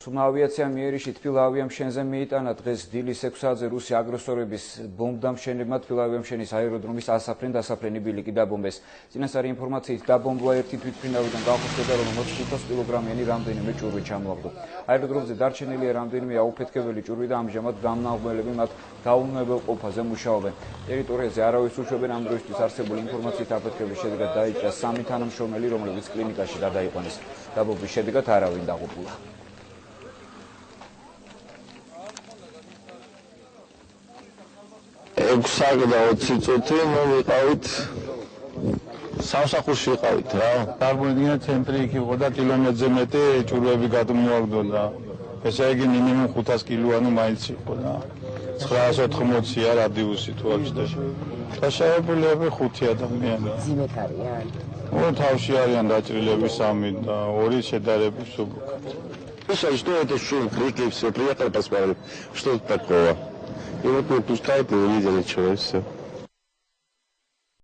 Თუმცა ავიაცია მიერიში თბილავიამშენზე მიიტანა დღეს დილის 6-ზე რუსი აგრესორების ბომბდამშენებმა თბილავიამშენის აეროდრომის ასაფრენ-დასაფრენი ბილიკი დაბომბეს. წინასწარი ინფორმაციით დაბომბვა ერთი თვითმფრინავიდან განხორციელდა, რომელმაც 500 კილოგრამიანი რამდენიმე ჭურვი ჩამოაგდო. აეროდრომზე დარჩენილია რამდენიმე აუფეთქებელი ჭურვი და ამჟამად გამნაღმველები მათ დაუნებელ ყოფაზე მუშაობენ. ტერიტორიაზე არავის უშვებენ. ამ დროისთვის არსებული ინფორმაციით აფეთქების შედეგად დაიჭრა 3 თანამშრომელი, რომლებიც კლინიკაში გადაიყვანეს. დაბომბვის შედეგად არავინ დაღუპულა. ექვსი და 20 წუთი მოვიყავით სამსახურში იყავით რა. Წარმოიდგინეთ ცენტრი იქ იყო და კილომეტრზე მეტი ჭურვები გადმოაგდო და ესე იგი მინიმუმ 500 კილოანუ მაინც იყო და 980-ია რადიუსი თუ აღჭდა. დაშავებულები 5 ადამიანი. ძიმეთ არიან? თავში ариян დაჭრილები 3 და 2 შედარების სუბუქად. Что это шум, крики, все, приехали посмотрели, что тут такого. И вот мы пускай, и увидели, что и все.